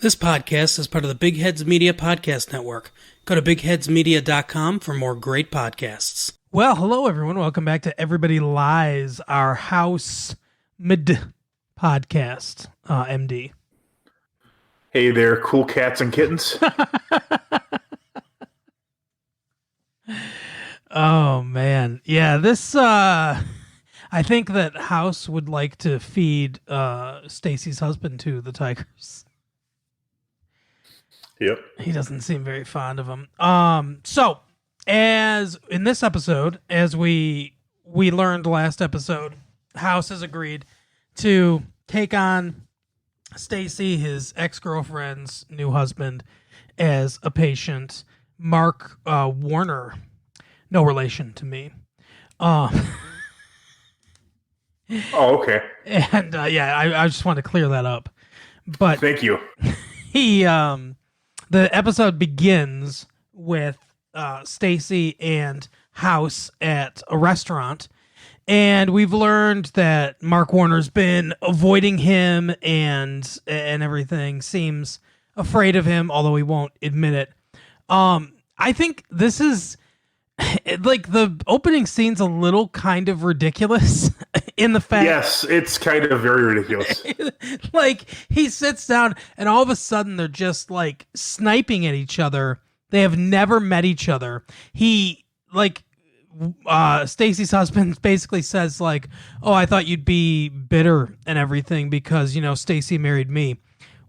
This podcast is part of the Big Heads Media Podcast Network. Go to bigheadsmedia.com for more great podcasts. Well, hello everyone. Welcome back to Everybody Lies, our house mid podcast, MD. Hey there, cool cats and kittens. Oh man. Yeah, this I think that House would like to feed Stacy's husband to the tigers. Yep. He doesn't seem very fond of him. So as in this episode, as we learned last episode, House has agreed to take on Stacy, his ex-girlfriend's new husband, as a patient. Mark Warner, no relation to me. Oh, okay. And I just want to clear that up. But thank you. He the episode begins with Stacy and House at a restaurant, and we've learned that Mark Warner's been avoiding him and everything, seems afraid of him, although he won't admit it. I think this is like the opening scene's a little kind of ridiculous in the fact. Yes, it's kind of very ridiculous. Like he sits down and all of a sudden they're just like sniping at each other. They have never met each other. He like Stacy's husband basically says like, "Oh, I thought you'd be bitter and everything because, you know, Stacy married me."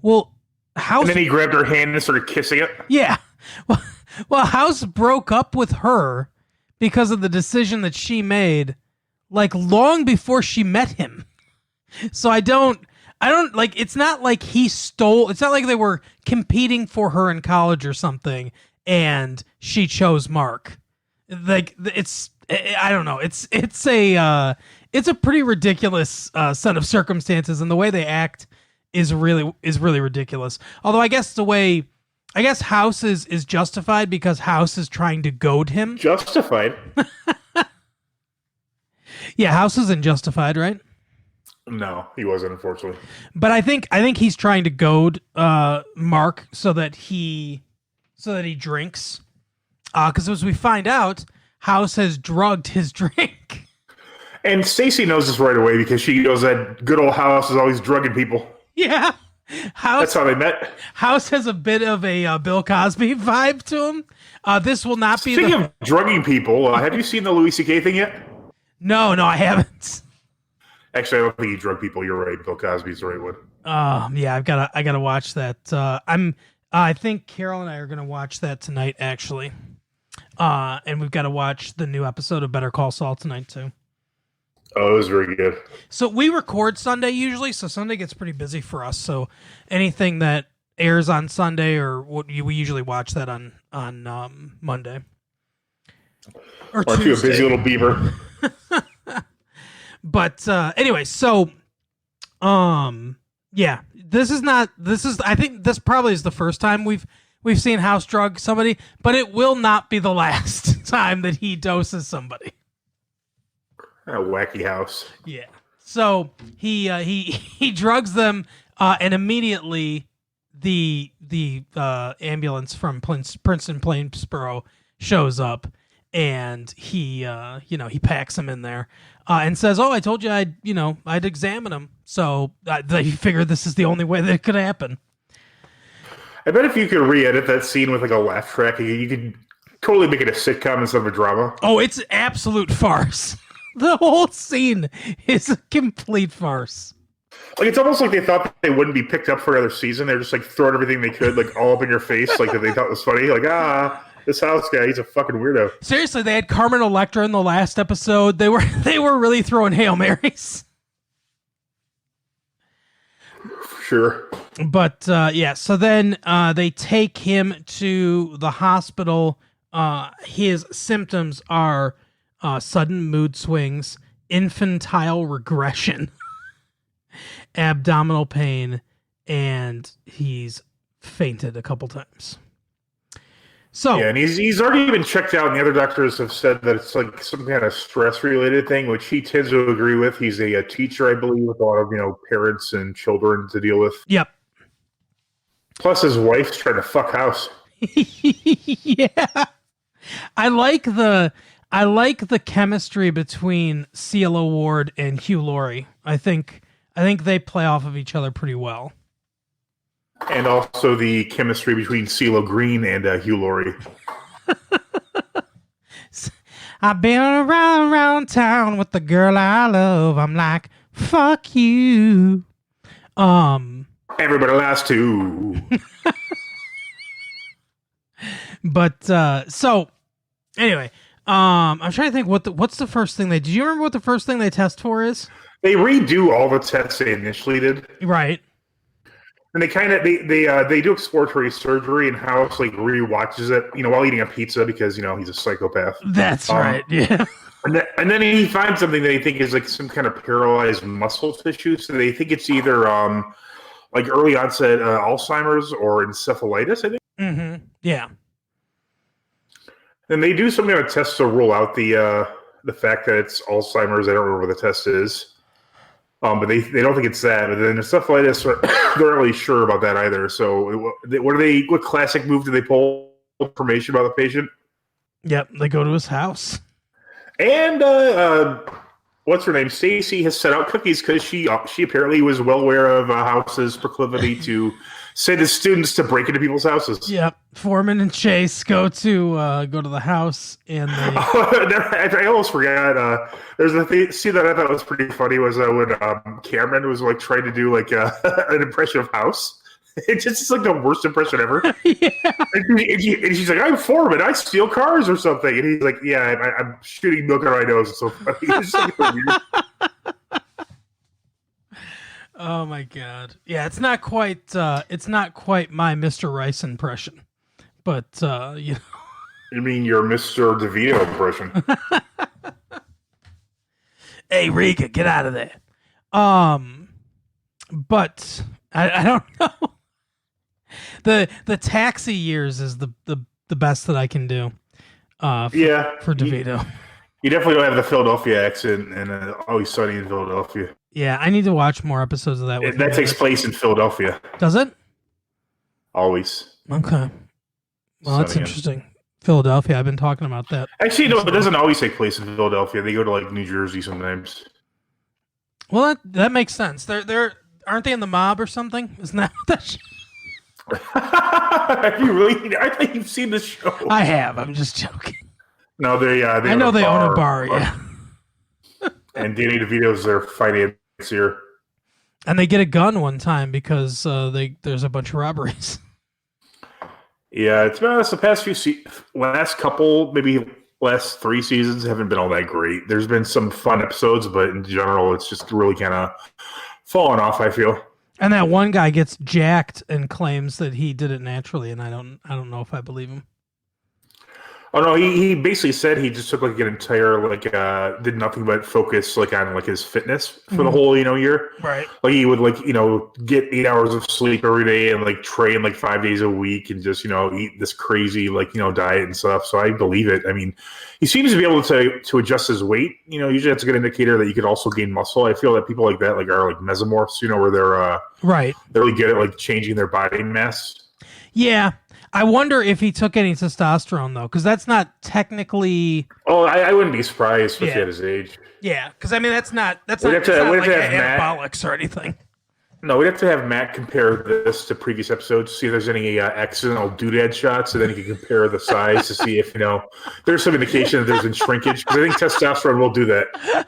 Well, House. And then he grabbed her hand and started kissing it. Yeah. Well, House broke up with her because of the decision that she made, like long before she met him. So I don't like, it's not like he stole, it's not like they were competing for her in college or something and she chose Mark. Like I don't know. It's a pretty ridiculous set of circumstances, and the way they act is really ridiculous. Although I guess House is justified because House is trying to goad him. Justified? Yeah, House isn't justified, right? No, he wasn't, unfortunately. But I think he's trying to goad Mark so that he drinks. Because as we find out, House has drugged his drink. And Stacy knows this right away because she knows that good old House is always drugging people. Yeah. That's how they met. House has a bit of a Bill Cosby vibe to him. This will not be. Speaking of drugging people, have you seen the Louis C.K. thing yet? No, I haven't. Actually, I don't think he drug people. You're right. Bill Cosby's the right one. Yeah, I gotta watch that. I think Carol and I are gonna watch that tonight, actually. And we've got to watch the new episode of Better Call Saul tonight too. Oh, it was very good. So we record Sunday usually, so Sunday gets pretty busy for us. So anything that airs on Sunday we usually watch that on Monday. Or aren't you a busy little beaver? But anyway, so yeah, I think this probably is the first time we've seen House drug somebody, but it will not be the last time that he doses somebody. A wacky House. Yeah. So he drugs them, and immediately the ambulance from Princeton Plainsboro shows up, and he packs him in there, and says, "Oh, I told you I'd examine him." So they figured this is the only way that it could happen. I bet if you could re-edit that scene with like a laugh track, you could totally make it a sitcom instead of a drama. Oh, it's an absolute farce. The whole scene is a complete farce. Like, it's almost like they thought they wouldn't be picked up for another season. They're just like throwing everything they could, like all up in your face, like that they thought was funny. Like, this House guy, he's a fucking weirdo. Seriously, they had Carmen Electra in the last episode. They were really throwing Hail Marys. Sure. But yeah, so then they take him to the hospital. His symptoms are sudden mood swings, infantile regression, abdominal pain, and he's fainted a couple times. So yeah, and he's already been checked out, and the other doctors have said that it's like some kind of stress-related thing, which he tends to agree with. He's a teacher, I believe, with a lot of parents and children to deal with. Yep. Plus, his wife's trying to fuck House. Yeah. I like the I like the chemistry between CeeLo Ward and Hugh Laurie. I think they play off of each other pretty well. And also the chemistry between CeeLo Green and Hugh Laurie. I've been around town with the girl I love. I'm like, fuck you. Everybody likes to. But so anyway, I'm trying to think what's the first thing did you remember what the first thing they test for is? They redo all the tests they initially did. Right. And they do exploratory surgery, and House like rewatches it, while eating a pizza because he's a psychopath. That's right. Yeah. And then he finds something that they think is like some kind of paralyzed muscle tissue. So they think it's either like early onset Alzheimer's or encephalitis, I think. Mm-hmm. Yeah. And they do some kind of test to rule out the fact that it's Alzheimer's. I don't remember what the test is. But they don't think it's that. But then encephalitis, they're not really sure about that either. So what classic move do they pull information about the patient? Yep, they go to his house. And what's her name? Stacy has set out cookies because she apparently was well aware of House's proclivity to send his students to break into people's houses. Yep, Foreman and Chase go to the house, and they. I almost forgot. There's a scene that I thought was pretty funny was when Cameron was like trying to do like an impression of House. It's just like the worst impression ever. Yeah. And she's like, "I'm Foreman. I steal cars or something." And he's like, "Yeah, I'm shooting milk out of my nose." It's so funny. It's just like weird. Oh my god. Yeah, it's not quite my Mr. Rice impression. But You mean your Mr. DeVito impression? Hey Rika, get out of there. But I don't know. The taxi years is the best that I can do. For DeVito. You definitely don't have the Philadelphia accent and Always Sunny in Philadelphia. Yeah, I need to watch more episodes of that. That takes place in Philadelphia. Does it? Always. Okay. Well, that's interesting. Philadelphia. I've been talking about that. Actually, no, it doesn't always take place in Philadelphia. They go to like New Jersey sometimes. Well, that makes sense. They're aren't they in the mob or something? Isn't that what that? Have you really? I think you've seen this show. I have. I'm just joking. No, they I know they own a bar. Yeah. And Danny DeVito's their financier. And they get a gun one time because there's a bunch of robberies. Yeah, to be honest, the past last couple, maybe last 3 seasons haven't been all that great. There's been some fun episodes, but in general, it's just really kind of fallen off, I feel. And that one guy gets jacked and claims that he did it naturally, and I don't know if I believe him. Oh no, he basically said he just took like an entire did nothing but focus on his fitness for the whole year. Right. Like he would get 8 hours of sleep every day and train 5 days a week and just eat this crazy diet and stuff. So I believe it. I mean, he seems to be able to adjust his weight. Usually that's a good indicator that you could also gain muscle. I feel that people like that are mesomorphs. Where they're right. They're really good at changing their body mass. Yeah. I wonder if he took any testosterone, though, because that's not technically... Oh, I wouldn't be surprised, especially at his age. Yeah, because, I mean, that's not anabolics or anything. No, we'd have to have Matt compare this to previous episodes, see if there's any accidental doodad shots, and then he can compare the size to see if, there's some indication that there's been shrinkage, because I think testosterone will do that.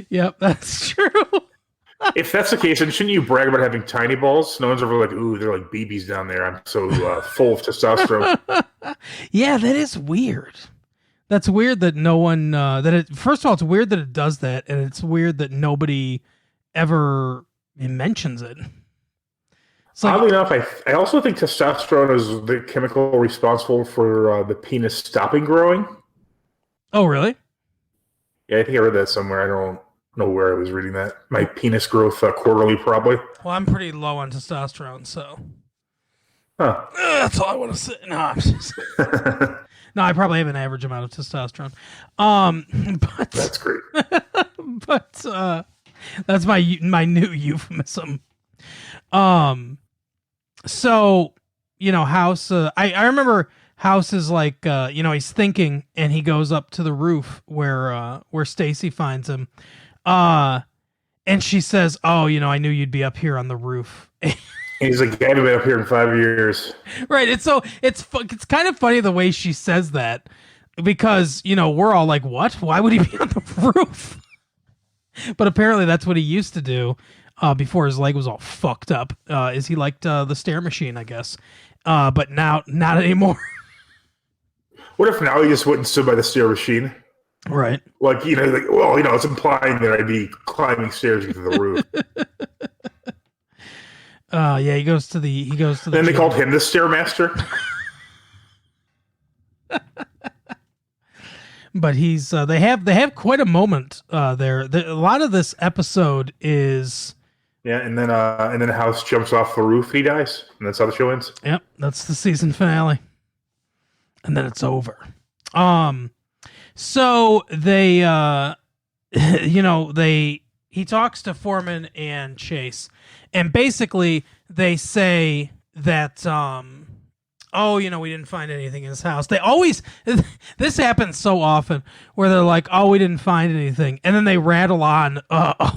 Yep, that's true. If that's the case, then shouldn't you brag about having tiny balls? No one's ever like, ooh, they're like BBs down there. I'm so full of testosterone. Yeah, that is weird. That's weird that no one, first of all, it's weird that it does that, and it's weird that nobody ever mentions it. Oddly enough, I also think testosterone is the chemical responsible for the penis stopping growing. Oh, really? Yeah, I think I read that somewhere. I don't know where I was reading that. My penis growth quarterly, probably. Well, I'm pretty low on testosterone, so. Huh. That's all I want to say. No, I'm just... No, I probably have an average amount of testosterone. But that's great. But that's my new euphemism. So, House, I remember House is like, he's thinking and he goes up to the roof where Stacy finds him. And she says, "Oh, I knew you'd be up here on the roof." He's like, I haven't been up here in 5 years. Right. It's kind of funny the way she says that because, we're all like, "What? Why would he be on the roof?" But apparently that's what he used to do before his leg was all fucked up. Is he liked the stair machine, I guess. But now not anymore. What if now he just went and stood by the stair machine? Right. Like, it's implying that I'd be climbing stairs into the roof. Yeah, he goes to the Then they called him the Stairmaster. But he's they have quite a moment there. A lot of this episode is and then House jumps off the roof and he dies. And that's how the show ends. Yep, that's the season finale. And then it's over. So they he talks to Foreman and Chase, and basically they say that we didn't find anything in his house. They always this happens so often where they're like, "Oh, we didn't find anything," and then they rattle on.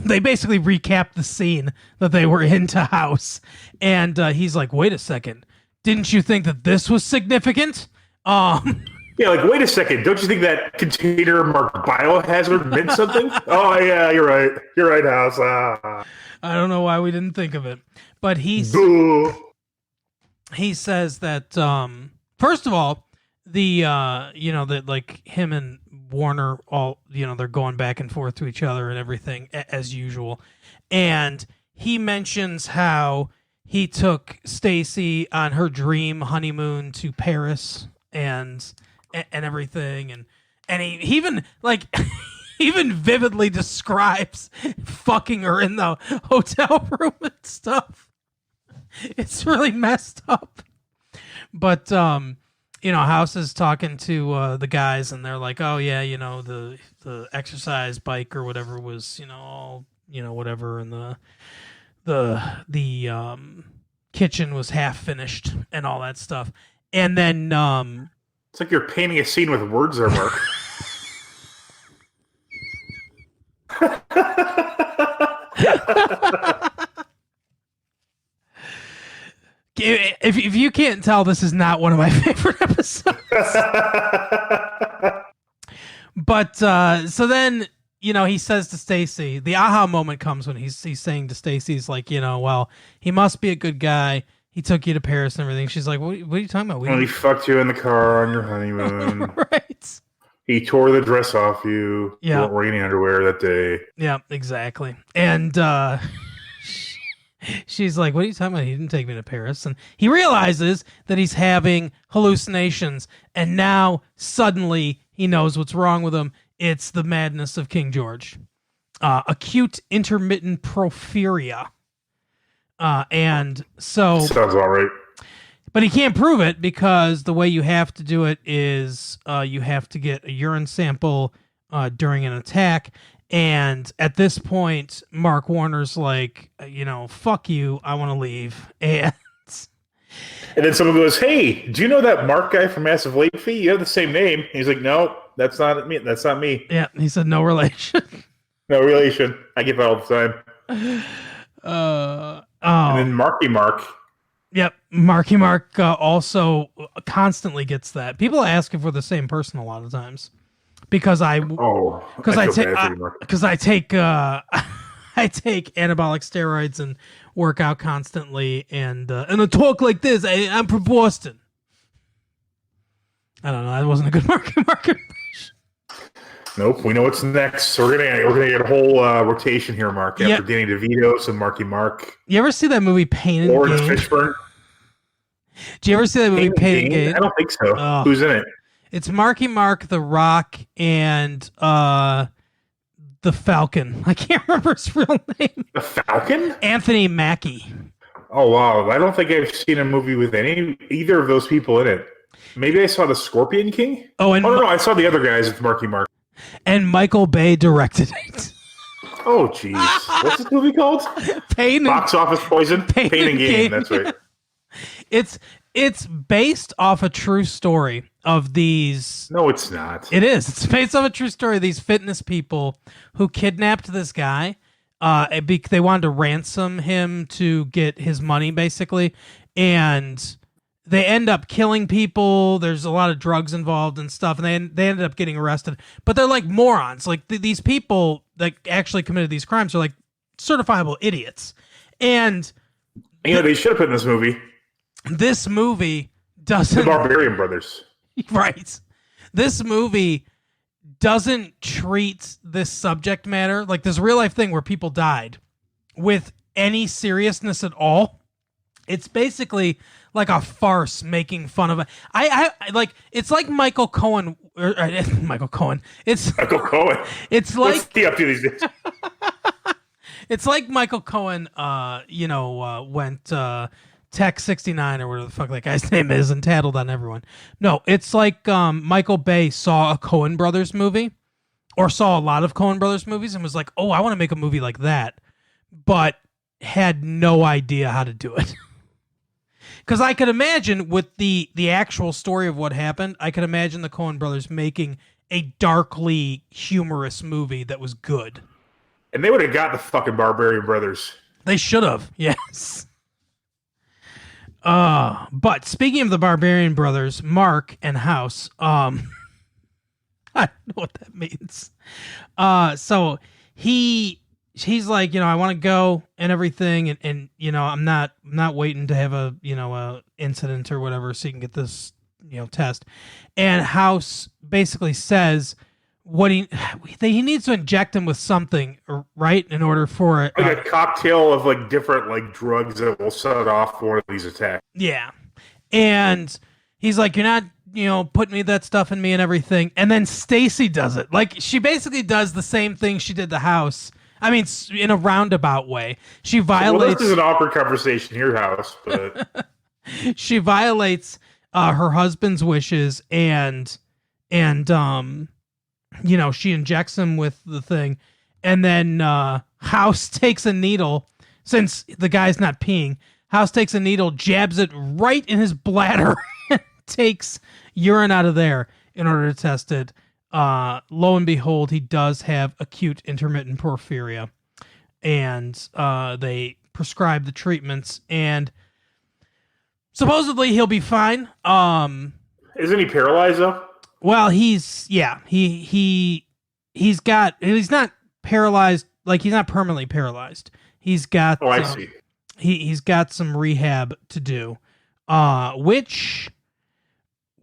They basically recap the scene that they were into House, and he's like, "Wait a second, didn't you think that this was significant?" Yeah, like, wait a second. Don't you think that container marked biohazard meant something? Oh, yeah, you're right. You're right, House. I don't know why we didn't think of it. But he says that, first of all, that like him and Warner all, they're going back and forth to each other and everything as usual. And he mentions how he took Stacy on her dream honeymoon to Paris and everything, and he even like even vividly describes fucking her in the hotel room and stuff. It's really messed up. But House is talking to the guys, and they're like, "Oh yeah, the exercise bike or whatever was all whatever, and the kitchen was half finished and all that stuff." And then it's like you're painting a scene with words there, Mark. If you can't tell, this is not one of my favorite episodes. But so then he says to Stacy, the aha moment comes when he's saying to Stacy, he's like, well, he must be a good guy. He took you to Paris and everything. She's like, what are you talking about? He fucked you in the car on your honeymoon. Right. He tore the dress off you. Yeah. You weren't wearing any underwear that day. Yeah, exactly. And she's like, what are you talking about? He didn't take me to Paris. And he realizes that he's having hallucinations. And now suddenly he knows what's wrong with him. It's the madness of King George. Acute intermittent porphyria. And so sounds all right. But he can't prove it because the way you have to do it is you have to get a urine sample during an attack. And at this point, Mark Warner's like, fuck you, I want to leave. And then someone goes, hey, do you know that Mark guy from Massive Late Fee? You have the same name. He's like, no, that's not me. That's not me. Yeah, he said no relation. No relation. I get that all the time. And then Marky Mark. Yep, Marky Mark also constantly gets that. People ask if we're the same person a lot of times because I take I take anabolic steroids and work out constantly, and I talk like this. I'm from Boston. I don't know. That wasn't a good Marky Mark impression. Nope, we know what's next. So we're gonna get a whole rotation here, Mark. After Danny DeVito, some Marky Mark. You ever see that movie Pain and Lawrence Gain? Fishburne. Do you ever see that movie Pain and Gain? I don't think so. Who's in it? It's Marky Mark, The Rock, and the Falcon. I can't remember his real name. The Falcon? Anthony Mackie. Oh wow! I don't think I've seen a movie with either of those people in it. Maybe I saw the Scorpion King. Oh no, I saw the other guys with Marky Mark. And Michael Bay directed it. Oh, jeez. What's this movie called? Pain. Box Office Poison? Pain and Gain. That's right. It's based off a true story of these. No, it's not. It is. It's based off a true story of these fitness people who kidnapped this guy. They wanted to ransom him to get his money, basically, and they end up killing people. There's a lot of drugs involved and stuff, and they ended up getting arrested. But they're like morons. Like these people that actually committed these crimes are like certifiable idiots. And they should have put in this movie. This movie doesn't. The Barbarian Brothers. Right. This movie doesn't treat this subject matter, like this real life thing where people died, with any seriousness at all. It's basically like a farce making fun of it. I like, it's like Michael Cohen. Michael Cohen. It's Michael Cohen. It's like, what's he up to these days? It's like Michael Cohen, went Tech 69 or whatever the fuck that guy's name is and tattled on everyone. No, it's like Michael Bay saw a Coen Brothers movie, or saw a lot of Coen Brothers movies, and was like, oh, I want to make a movie like that, but had no idea how to do it. Because I could imagine with the actual story of what happened, I could imagine the Coen Brothers making a darkly humorous movie that was good. And they would have got the fucking Barbarian Brothers. They should have, yes. But speaking of the Barbarian Brothers, Mark and House, I don't know what that means. So he's like, I want to go and everything, and I'm not waiting to have a incident or whatever so you can get this test. And House basically says what he needs to inject him with something, right, in order for it, like a cocktail of like different like drugs that will set off one of these attacks. Yeah, and he's like, you're not putting that stuff in me and everything. And then Stacy does it. Like, she basically does the same thing she did to House. I mean, in a roundabout way. She violates. Well, this is an awkward conversation here, House, but she violates her husband's wishes, and she injects him with the thing, and then House takes a needle. Since the guy's not peeing, House takes a needle, jabs it right in his bladder, and takes urine out of there in order to test it. Lo and behold, he does have acute intermittent porphyria, and they prescribe the treatments, and supposedly he'll be fine. Isn't he paralyzed though? Well, he's not paralyzed, like he's not permanently paralyzed. He's got I see. He's got some rehab to do, which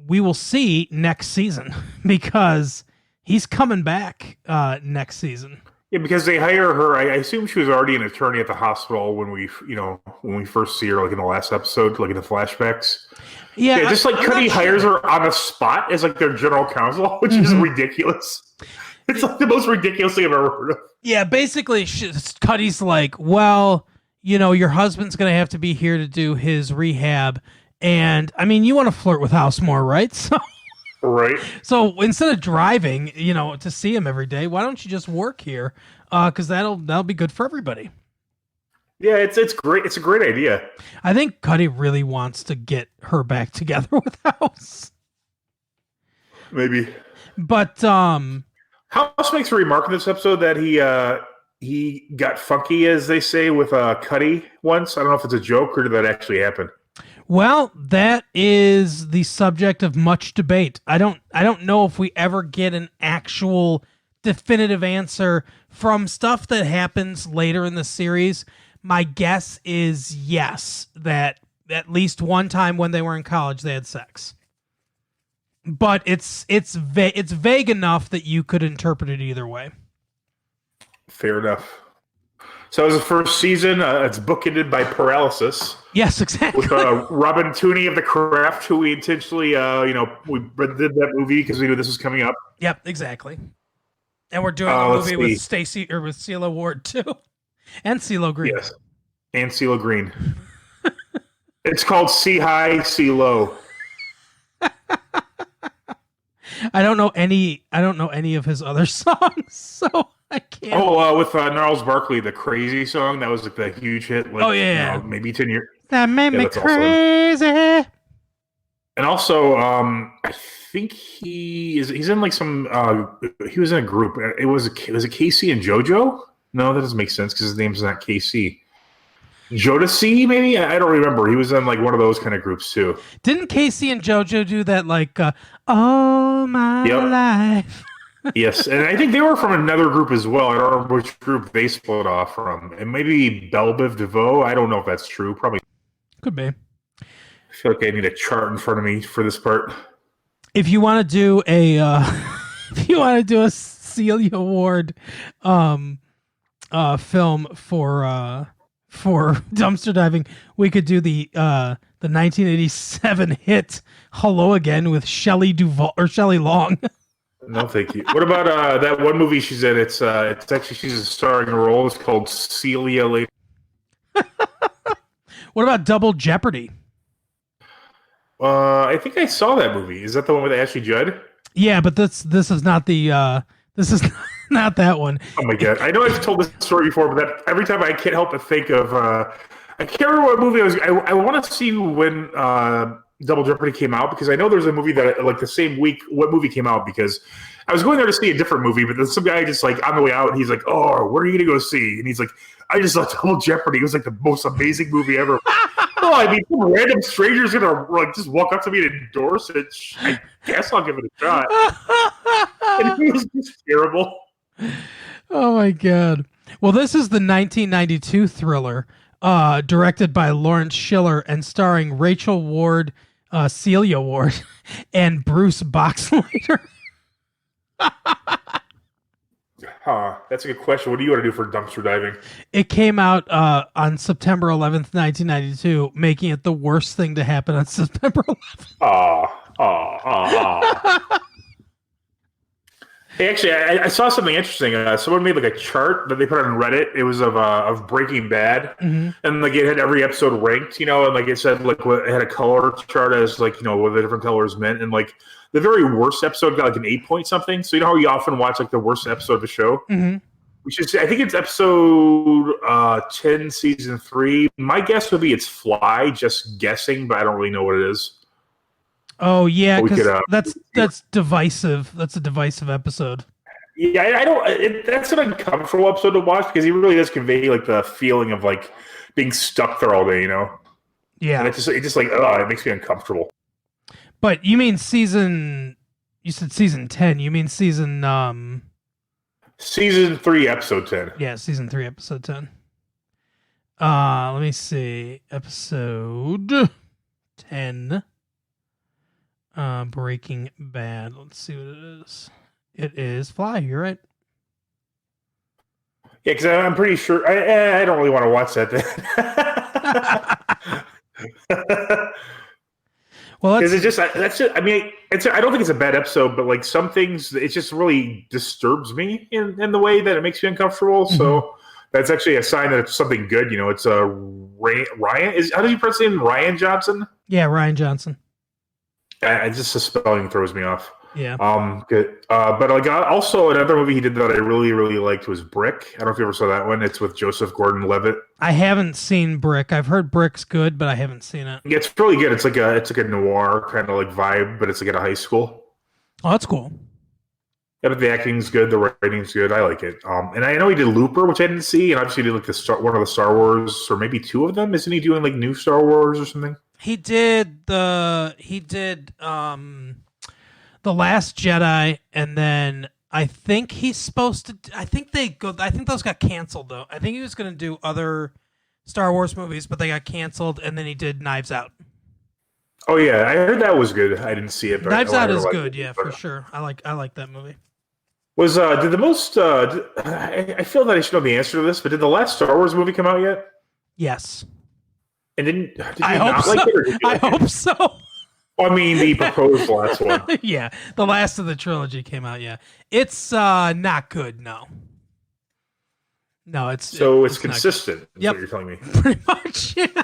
we will see next season because he's coming back next season. Yeah, because they hire her. I assume she was already an attorney at the hospital when we first see her, like in the last episode, like in the flashbacks. Yeah, just like Cuddy hires her on the spot as like their general counsel, which is ridiculous. It's like the most ridiculous thing I've ever heard of. Yeah, basically, Cuddy's like, well, your husband's going to have to be here to do his rehab. And, I mean, you want to flirt with House more, right? So, right. So instead of driving, to see him every day, why don't you just work here? Because that'll be good for everybody. Yeah, it's great. It's a great idea. I think Cuddy really wants to get her back together with House. Maybe. But House makes a remark in this episode that he got funky, as they say, with Cuddy once. I don't know if it's a joke or did that actually happen. Well, that is the subject of much debate. I don't know if we ever get an actual definitive answer from stuff that happens later in the series. My guess is yes, that at least one time when they were in college they had sex. But it's vague enough that you could interpret it either way. Fair enough. So as the first season, it's bookended by paralysis. Yes, exactly. With Robin Tooney of The Craft, who we intentionally, we did that movie because we knew this was coming up. Yep, exactly. And we're doing a movie with Stacey or with CeeLo Ward too, and CeeLo Green. Yes, and CeeLo Green. It's called See High, See Low. I don't know any of his other songs, so I can't. With Gnarls Barkley, the Crazy song, that was like the huge hit. Like, maybe 10 years. That made me that's also him. crazy. And also, I think he's in like some. He was in a group. Was it Casey and JoJo? No, that doesn't make sense because his name's not Casey. Jodeci, maybe? I don't remember. He was in like one of those kind of groups too. Didn't Casey and JoJo do that like all my Yep. life? Yes, and I think they were from another group as well. I don't remember which group they split off from. And maybe Belle Biv DeVoe. I don't know if that's true. Probably. Could be. I feel like I need a chart in front of me for this part. If you want to do a if you want to do a Celia Ward film for dumpster diving, we could do the 1987 hit Hello Again with Shelley Duvall or Shelley Long. No, thank you. What about that one movie she's in? It's actually she's starring a role. It's called Celia Later. What about Double Jeopardy? I think I saw that movie. Is that the one with Ashley Judd? Yeah, but this is not the this is not that one. Oh my god! I know I've told this story before, but that every time I can't help but think of. I can't remember what movie I want to see when Double Jeopardy came out because I know there's a movie that like the same week. What movie came out? Because I was going there to see a different movie, but then some guy just like on the way out, he's like, "Oh, where are you gonna go see?" And he's like, "I just saw Double Jeopardy. It was like the most amazing movie ever." Oh, I mean, some random stranger's gonna like just walk up to me and endorse it. I guess I'll give it a shot. And it was just terrible. Oh my god. Well, this is the 1992 thriller, directed by Lawrence Schiller and starring Rachel Ward, Celia Ward, and Bruce Boxleiter. That's a good question. What do you want to do for dumpster diving? It came out on September 11th, 1992, making it the worst thing to happen on September 11th. Hey, actually, I saw something interesting. Someone made like a chart that they put on Reddit. It was of Breaking Bad, and like it had every episode ranked, and like it said like it had a color chart as like what the different colors meant, and like the very worst episode got like an 8 point something. So you know how you often watch like the worst episode of a show, which is I think it's episode 10, season 3. My guess would be it's Fly. Just guessing, but I don't really know what it is. Oh yeah, because that's divisive. That's a divisive episode. Yeah, I don't. That's an uncomfortable episode to watch because he really does convey like the feeling of like being stuck there all day, Yeah, and it just like it makes me uncomfortable. But you mean season? You said season 10. You mean season? Season 3, episode 10. Yeah, season 3, episode 10. Let me see, episode 10. Breaking Bad. Let's see what it is. It is Fly. You're right. Yeah, because I'm pretty sure I don't really want to watch that. Well, because that's just. I mean, I don't think it's a bad episode, but like some things, it just really disturbs me in the way that it makes me uncomfortable. So that's actually a sign that it's something good. It's Ryan. How do you pronounce his name? Ryan Johnson. Yeah, Ryan Johnson. Just the spelling throws me off. Yeah. Good. But like also another movie he did that I really really liked was Brick. I don't know if you ever saw that one. It's with Joseph Gordon-Levitt. I haven't seen Brick. I've heard Brick's good, but I haven't seen it. Yeah, it's really good. It's like a noir kind of like vibe, but it's like at a high school. Oh, that's cool. Yeah, but the acting's good, the writing's good. I like it. And I know he did Looper, which I didn't see, and obviously he did like one of the Star Wars, or maybe 2 of them. Isn't he doing like new Star Wars or something? He did The Last Jedi, and then I think he's supposed to. I think those got canceled though. I think he was going to do other Star Wars movies, but they got canceled, and then he did Knives Out. Oh yeah, I heard that was good. I didn't see it, but Knives Out is good. Yeah, for sure. I like that movie. Was did the most? I feel that I should know the answer to this, but did the last Star Wars movie come out yet? Yes. And did I hope so. I hope so. I mean, the proposed last one. Yeah, the last of the trilogy came out. Yeah, it's not good. No, it's consistent. Yep, what you're telling me. Pretty much. Yeah.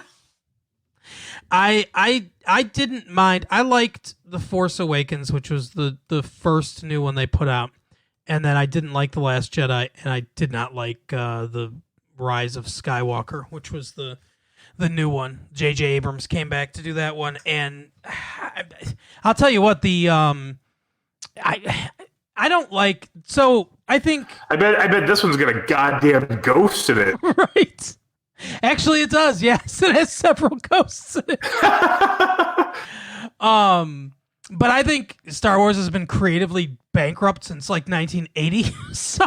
I didn't mind. I liked The Force Awakens, which was the first new one they put out, and then I didn't like The Last Jedi, and I did not like the Rise of Skywalker, which was the the new one. J.J. Abrams came back to do that one, and I'll tell you what, I don't like. So I think I bet this one's got a goddamn ghost in it. right. Actually, it does. Yes, it has several ghosts in it. But I think Star Wars has been creatively bankrupt since like 1980. So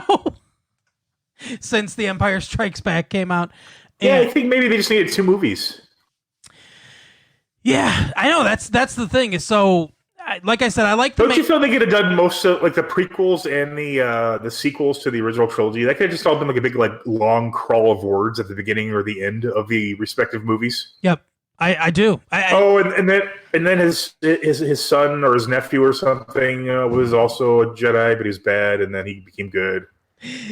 since The Empire Strikes Back came out. Yeah, I think maybe they just needed 2 movies. Yeah, I know that's the thing. Is so like I said, I like the. Don't you feel they could have done most of like the prequels and the sequels to the original trilogy? That could have just all been like a big like long crawl of words at the beginning or the end of the respective movies. Yep, I do. And then his son or his nephew or something was also a Jedi, but he was bad, and then he became good.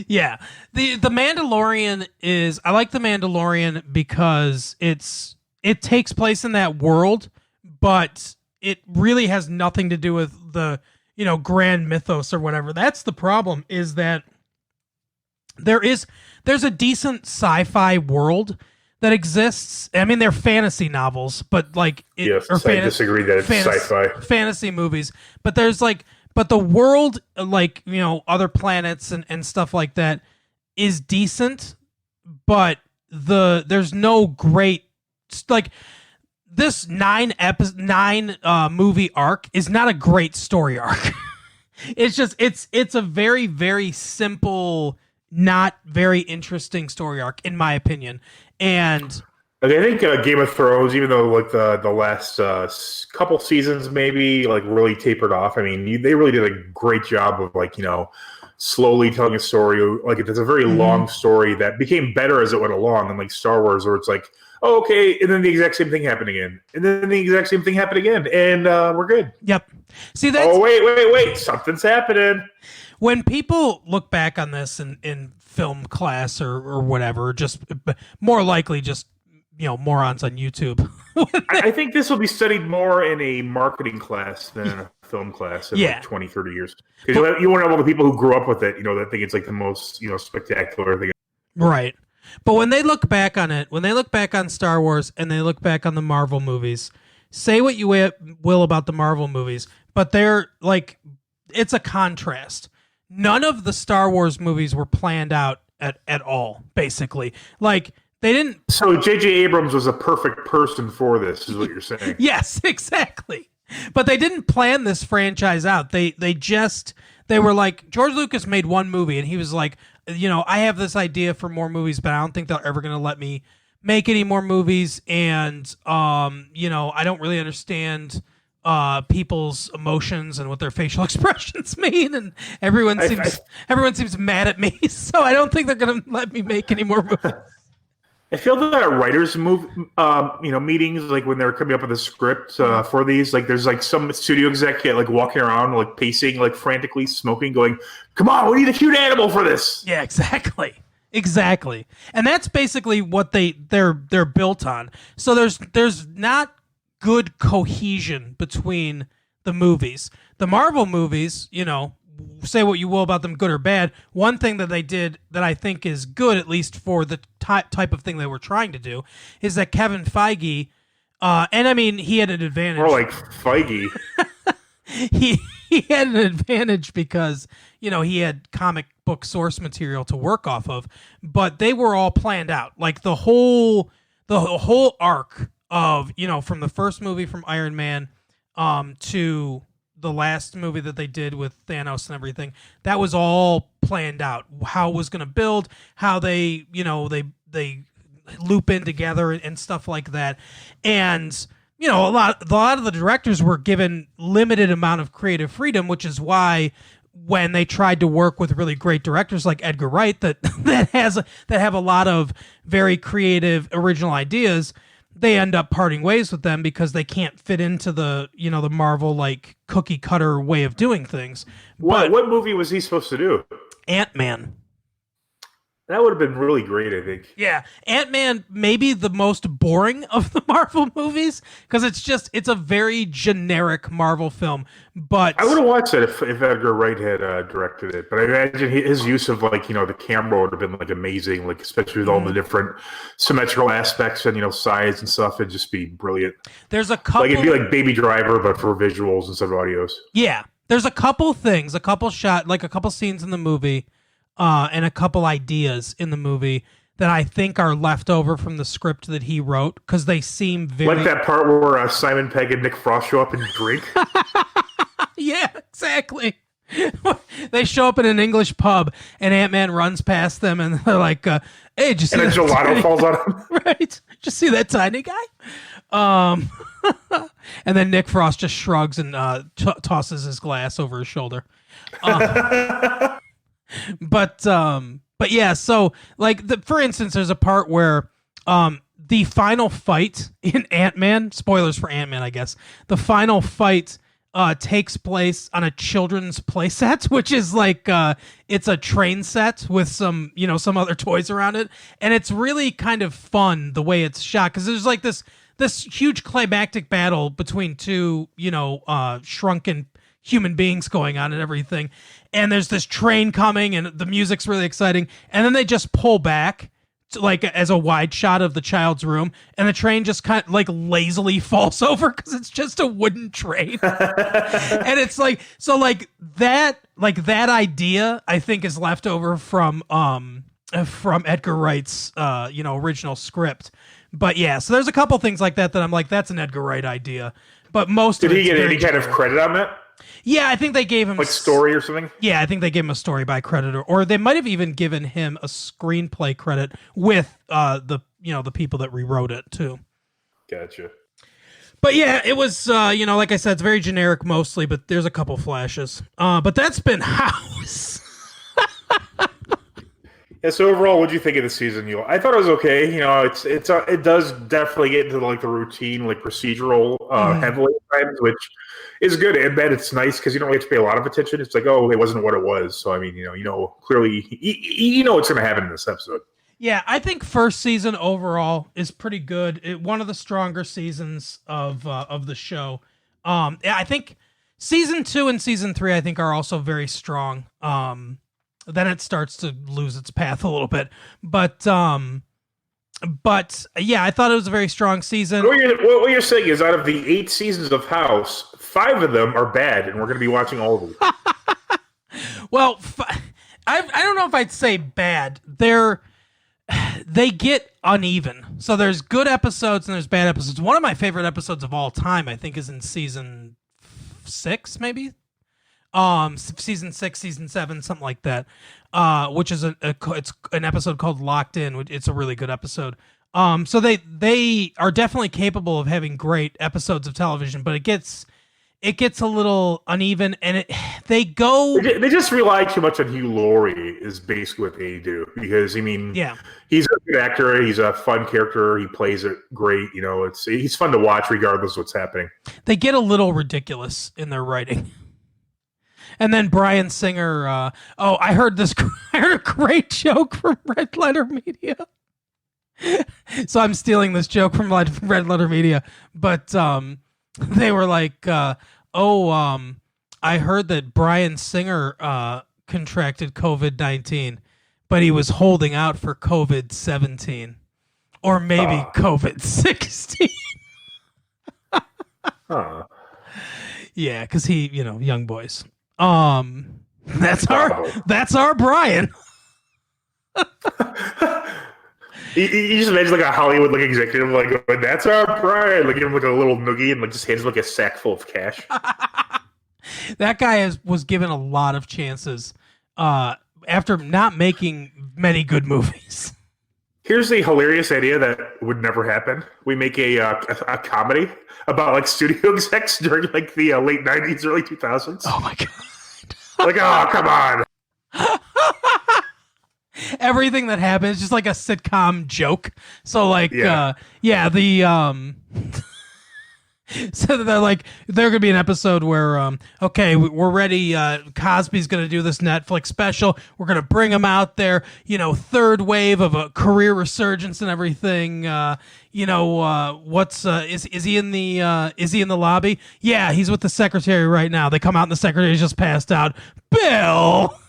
Yeah, the Mandalorian is. I like the Mandalorian because it takes place in that world, but it really has nothing to do with the grand mythos or whatever. That's the problem. Is that there's a decent sci-fi world that exists. I mean, they're fantasy novels, but like yes, I disagree that it's sci-fi fantasy movies. But there's but the world, like other planets and stuff like that, is decent. But there's no great like. This 9 movie arc is not a great story arc. It's just it's a very, very simple, not very interesting story arc in my opinion. And I think Game of Thrones, even though like the last couple seasons maybe like really tapered off. I mean, they really did a great job of like slowly telling a story. Like it's a very long story that became better as it went along. And like Star Wars, where it's like, oh, okay, and then the exact same thing happened again, and then the exact same thing happened again, and we're good. Yep. See that? Oh wait, something's happening. When people look back on this in film class or whatever, just more likely just morons on YouTube. I think this will be studied more in a marketing class than a film class in like 20, 30 years. Because you want to know all the people who grew up with it, that think it's like the most spectacular thing. Right. But when they look back on it, when they look back on Star Wars and they look back on the Marvel movies, say what you will about the Marvel movies, but they're like, it's a contrast. None of the Star Wars movies were planned out at all, basically. Like, they didn't. So J.J. Abrams was a perfect person for this, is what you're saying. Yes, exactly. But they didn't plan this franchise out. They were like, George Lucas made one movie and he was like, I have this idea for more movies, but I don't think they're ever going to let me make any more movies. And, I don't really understand people's emotions and what their facial expressions mean. And everyone seems mad at me. So I don't think they're going to let me make any more movies. I feel that our writers meetings, like when they're coming up with a script for these, like there's like some studio exec like walking around, like pacing, like frantically smoking, going, "Come on, we need a cute animal for this." Yeah, exactly, and that's basically what they're built on. So there's not good cohesion between the movies. The Marvel movies, say what you will about them, good or bad. One thing that they did that I think is good, at least for the type of thing they were trying to do, is that Kevin Feige, and I mean, he had an advantage. More like Feige. he had an advantage because, he had comic book source material to work off of, but they were all planned out. Like the whole arc of, from the first movie from Iron Man to the last movie that they did with Thanos and everything, that was all planned out. How it was going to build, how they loop in together and stuff like that. And, a lot of the directors were given limited amount of creative freedom, which is why when they tried to work with really great directors like Edgar Wright that have a lot of very creative original ideas, they end up parting ways with them because they can't fit into the the Marvel like cookie cutter way of doing things. What movie was he supposed to do? Ant-Man. That would have been really great, I think. Yeah, Ant-Man maybe the most boring of the Marvel movies because it's a very generic Marvel film. But I would have watched it if Edgar Wright had directed it, but I imagine his use of like the camera would have been like amazing, like especially with all the different symmetrical aspects and size and stuff. It'd just be brilliant. there's a couple. Like it'd be like Baby Driver, but for visuals instead of audios. Yeah, there's a couple things, a couple scenes in the movie, and a couple ideas in the movie that I think are left over from the script that he wrote because they seem very Like that part where Simon Pegg and Nick Frost show up and drink. Yeah, exactly. They show up in an English pub and Ant-Man runs past them and they're like, hey, did you see And that then gelato tiny-" falls on him. Right. Just see that tiny guy? And then Nick Frost just shrugs and tosses his glass over his shoulder. But yeah, so like for instance, there's a part where the final fight in Ant-Man, spoilers for Ant-Man, I guess. The final fight takes place on a children's play set, which is like it's a train set with some other toys around it, and it's really kind of fun the way it's shot because there's like this huge climactic battle between two shrunken human beings going on and everything, and there's this train coming and the music's really exciting, and then they just pull back like as a wide shot of the child's room, and the train just kind of like lazily falls over because it's just a wooden train. And it's like that idea I think is left over from Edgar Wright's original script. But yeah, so there's a couple things like that I'm like, that's an Edgar Wright idea. But most Did of he get any kind of credit on that? Yeah, I think they gave him like story or something. Yeah, I think they gave him a story by credit, or they might have even given him a screenplay credit with the people that rewrote it too. Gotcha. But yeah, it was like I said, it's very generic mostly, but there's a couple flashes. But that's been House. Yeah. So overall, what do you think of the season? I thought it was okay. It does definitely get into like the routine, like procedural heavily at times, which is good and bad. It's nice because you don't really have to pay a lot of attention. It's like, oh, it wasn't what it was. So I mean, clearly, what's going to happen in this episode. Yeah, I think first season overall is pretty good. One of the stronger seasons of the show. Yeah, I think season 2 and season 3 I think are also very strong. Then it starts to lose its path a little bit, but yeah, I thought it was a very strong season. What you're saying is, out of the 8 seasons of House, 5 of them are bad, and we're going to be watching all of them. Well, I don't know if I'd say bad. They get uneven. So there's good episodes and there's bad episodes. One of my favorite episodes of all time, I think, is in season 6, maybe. Season 6, season 7, something like that. Which is it's an episode called Locked In. It's a really good episode. So they are definitely capable of having great episodes of television, but it gets a little uneven, and they just rely too much on Hugh Laurie is basically what they do, because I mean, yeah, he's a good actor, he's a fun character, he plays it great, he's fun to watch regardless of what's happening. They get a little ridiculous in their writing. And then Bryan Singer, I heard a great joke from Red Letter Media. So I'm stealing this joke from Red Letter Media, but they were like, I heard that Bryan Singer contracted COVID-19, but he was holding out for COVID-17, or maybe COVID-16. Yeah, because he, young boys. That's our Bryan. You just imagine like a Hollywood executive that's our Bryan, give him a little noogie and just hands him a sack full of cash. That guy was given a lot of chances after not making many good movies. Here's a hilarious idea that would never happen. We make a comedy about studio execs during the late 90s, early 2000s. Oh my god. Oh, come on. Everything that happens is just like a sitcom joke. So So they're like, there could be an episode where, okay, we're ready. Cosby's going to do this Netflix special. We're going to bring him out there. Third wave of a career resurgence and everything. What's is he in the lobby? Yeah, he's with the secretary right now. They come out and the secretary's just passed out. Bill.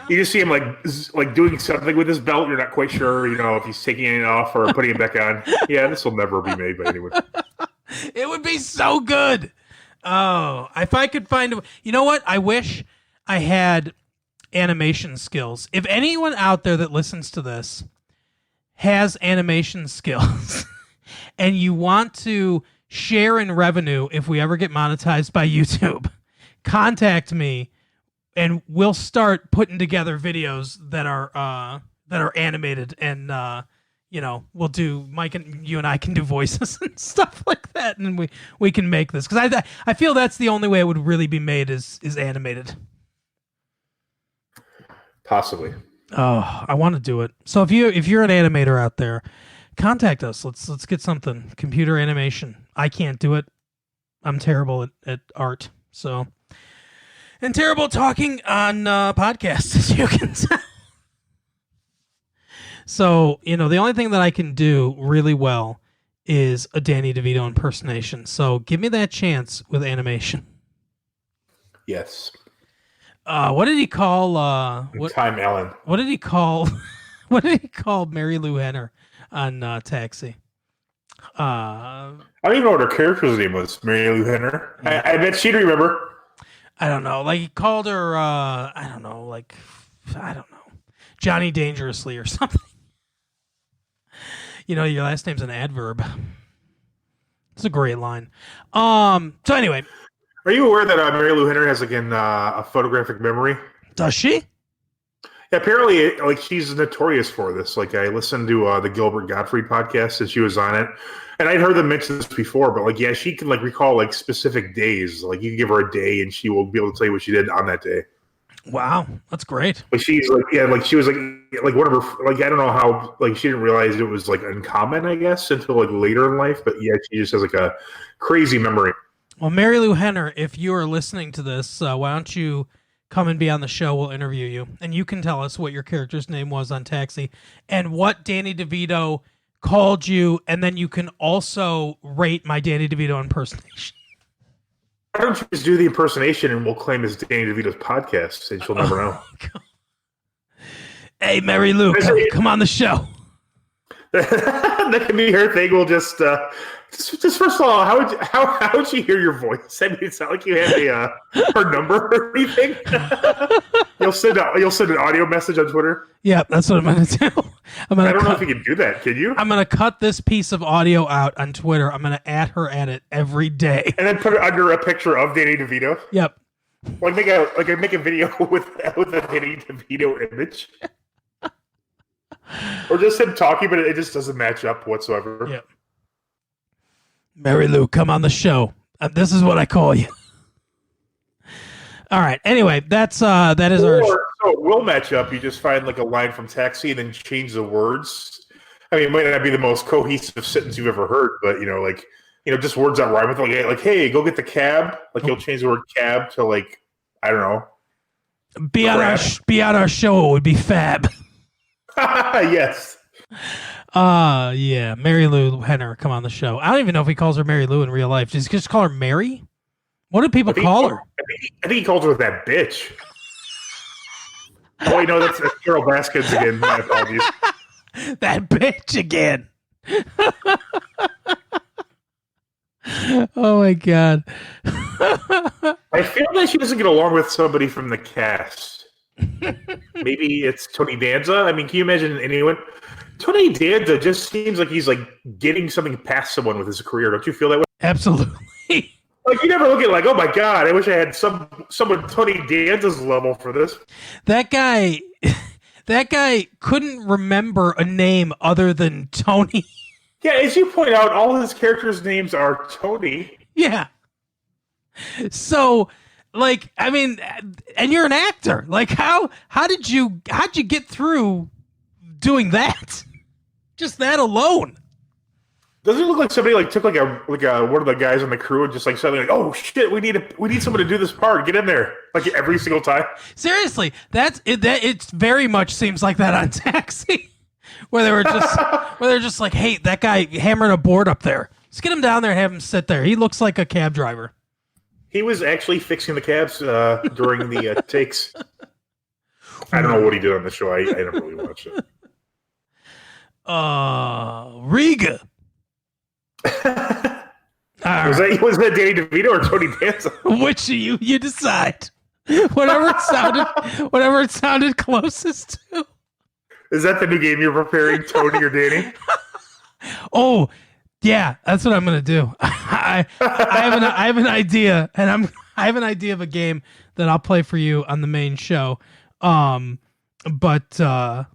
You just see him like doing something with his belt. You're not quite sure, if he's taking it off or putting it back on. Yeah, this will never be made by anyone. It would be so good. Oh, if I could find, you know what? I wish I had animation skills. If anyone out there that listens to this has animation skills and you want to share in revenue if we ever get monetized by YouTube, contact me. And we'll start putting together videos that are animated, and we'll do Mike and you and I can do voices and stuff like that, and we can make this because I feel that's the only way it would really be made is animated. Possibly. Oh, I want to do it. So if you're an animator out there, contact us. Let's get something computer animation. I can't do it. I'm terrible at art. So. And terrible talking on podcasts, as you can tell. So, the only thing that I can do really well is a Danny DeVito impersonation. So give me that chance with animation. Yes. What did he call... Time Allen. What did he call... What did he call Mary Lou Henner on Taxi? I don't even know what her character's name was, Mary Lou Henner. I bet she'd remember. I don't know. Like he called her, I don't know, Johnny Dangerously or something. Your last name's an adverb. It's a great line. So anyway. Are you aware that Mary Lou Henner has, a photographic memory? Does she? Yeah, apparently, she's notorious for this. I listened to the Gilbert Gottfried podcast, and she was on it. And I'd heard them mention this before, but she can recall specific days. You can give her a day, and she will be able to tell you what she did on that day. Wow, that's great. She's she was one of her I don't know how she didn't realize it was uncommon, I guess, until later in life. But yeah, she just has a crazy memory. Well, Mary Lou Henner, if you are listening to this, why don't you come and be on the show? We'll interview you, and you can tell us what your character's name was on Taxi and what Danny DeVito called you, and then you can also rate my Danny DeVito impersonation. Why don't you just do the impersonation and we'll claim it's Danny DeVito's podcast, and she'll never know. Hey, Mary Lou, come on the show. That can be her thing. We'll just first of all, how would she hear your voice? I mean, it's not like you have her number or anything. You'll send an audio message on Twitter. Yeah, that's what I'm going to do. I don't know if you can do that. Can you? I'm going to cut this piece of audio out on Twitter. I'm going to add her at it every day, and then put it under a picture of Danny DeVito. Yep. Make a video with a Danny DeVito image. Or just him talking, but it just doesn't match up whatsoever. Yep. Mary Lou, come on the show. This is what I call you. All right. Anyway, that is our. So it will match up. You just find a line from Taxi and then change the words. I mean, it might not be the most cohesive sentence you've ever heard, but just words that rhyme with hey, go get the cab. You'll change the word cab to I don't know. Be on our show. It would be fab. Yes. Yeah. Mary Lou Henner, come on the show. I don't even know if he calls her Mary Lou in real life. Does he just call her Mary? What do people call her? I think he calls her that bitch. Oh, wait, no, that's Carol Baskins again. My apologies. That bitch again. Oh, my God. I feel that she doesn't get along with somebody from the cast. Maybe it's Tony Danza. I mean, can you imagine anyone? Tony Danza just seems like he's getting something past someone with his career. Don't you feel that way? Absolutely. You never look at oh my God, I wish I had someone Tony Danza's level for this. That guy couldn't remember a name other than Tony. Yeah, as you point out, all his characters' names are Tony. Yeah. So, I mean, and you're an actor. How'd you get through doing that? Just that alone. Doesn't it look like somebody like took like a one of the guys on the crew and just like suddenly like, oh shit, we need someone to do this part. Get in there like every single time. Seriously, that's it. That it very much seems like that on Taxi, where they're just like, hey, that guy hammering a board up there. Let's get him down there and have him sit there. He looks like a cab driver. He was actually fixing the cabs during the takes. I don't know what he did on the show. I never really watched it. Riga. Was that Danny DeVito or Tony Danza? Which of you decide. Whatever it sounded closest to. Is that the new game you're preparing, Tony or Danny? Oh, yeah, that's what I'm gonna do. I have an idea, and I have an idea of a game that I'll play for you on the main show. But I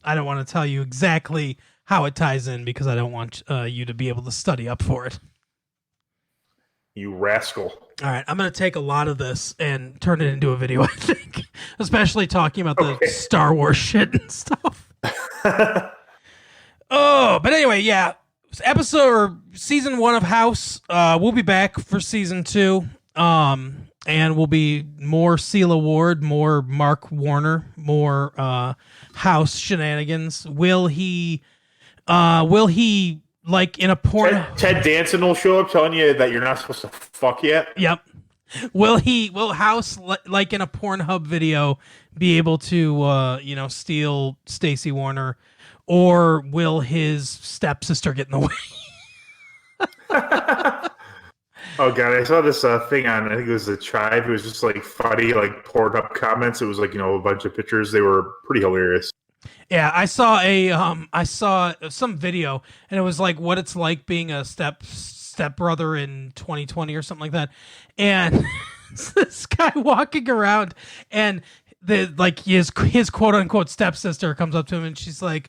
don't want to tell you exactly how it ties in because I don't want you to be able to study up for it. You rascal. All right, I'm going to take a lot of this and turn it into a video, I think. Especially talking about the Star Wars shit and stuff. But anyway, yeah. Season 1 of House. We'll be back for season 2. And will be more Sela Ward, more Mark Warner, more House shenanigans. Will he like in a porn? Ted Danson will show up telling you that you're not supposed to fuck yet. Yep. Will House like in a Pornhub video be able to steal Stacey Warner, or will his stepsister get in the way? Oh god, I saw this thing on, I think it was the Chive. It was just like funny, like Pornhub comments. It was like, a bunch of pictures. They were pretty hilarious. Yeah, I saw some video, and it was like what it's like being a stepbrother in 2020 or something like that. And this guy walking around, and his quote unquote stepsister comes up to him, and she's like,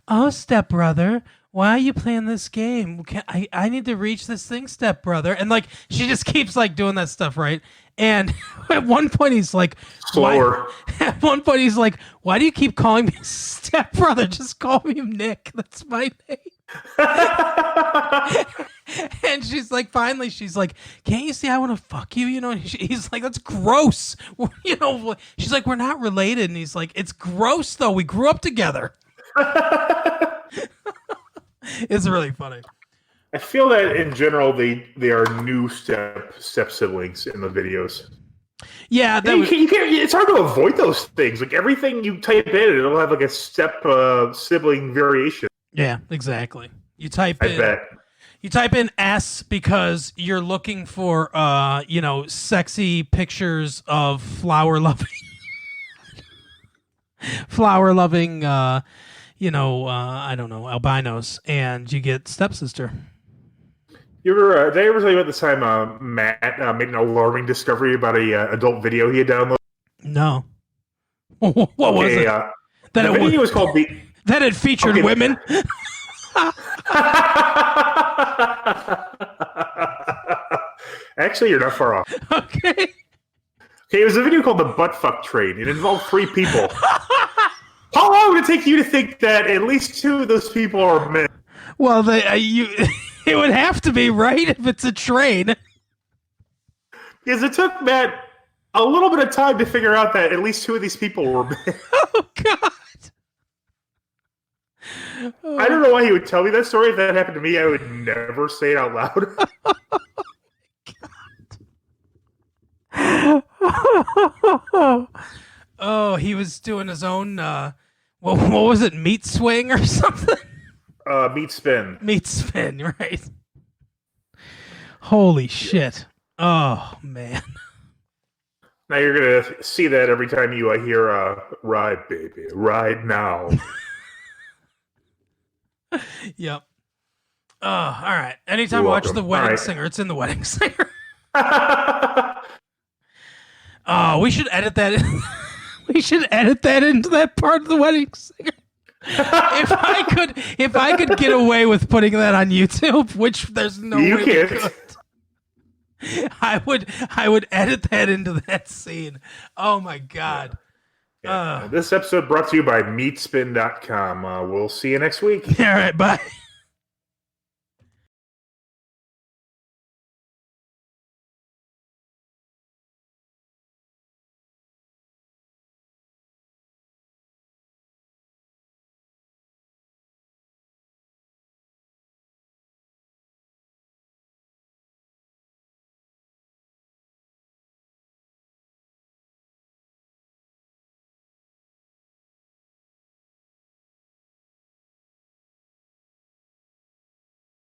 "Oh, stepbrother, why are you playing this game? I need to reach this thing, stepbrother." And like she just keeps like doing that stuff, right? And at one point he's like, slower. At one point he's like, "Why do you keep calling me stepbrother? Just call me Nick. That's my name." And she's like, finally, she's like, "Can't you see I want to fuck you?" And he's like, "That's gross." She's like, "We're not related." And he's like, "It's gross though. We grew up together." It's really funny. I feel that in general they are new step siblings in the videos. Yeah, you can't, it's hard to avoid those things. Like everything you type in, it'll have like a step sibling variation. Yeah, exactly. You type in S because you're looking for sexy pictures of flower loving I don't know, albinos, and you get stepsister. Did I ever tell you about this time Matt made an alarming discovery about a adult video he had downloaded? No. What was it? The video was called that it featured women? Actually, you're not far off. Okay, it was a video called The Buttfuck Train. It involved 3 people. How long would it take you to think that at least 2 of those people are men? Well, it would have to be, right, if it's a train. Because it took Matt a little bit of time to figure out that at least 2 of these people were men. Oh, God. I don't know why he would tell me that story. If that happened to me, I would never say it out loud. Oh, he was doing his own, what was it, meat swing or something? Meat spin. Meat spin, right. Holy shit. Oh, man. Now you're going to see that every time you hear, "Ride, baby, ride now." Yep. Oh, all right. Anytime I watch The Wedding Singer, it's in The Wedding Singer. Oh, we should edit that in. We should edit that into that part of The Wedding Singer. If I could get away with putting that on YouTube, which there's no way we could, I would edit that into that scene. Oh my God. Yeah. This episode brought to you by meatspin.com. We'll see you next week. All right, bye.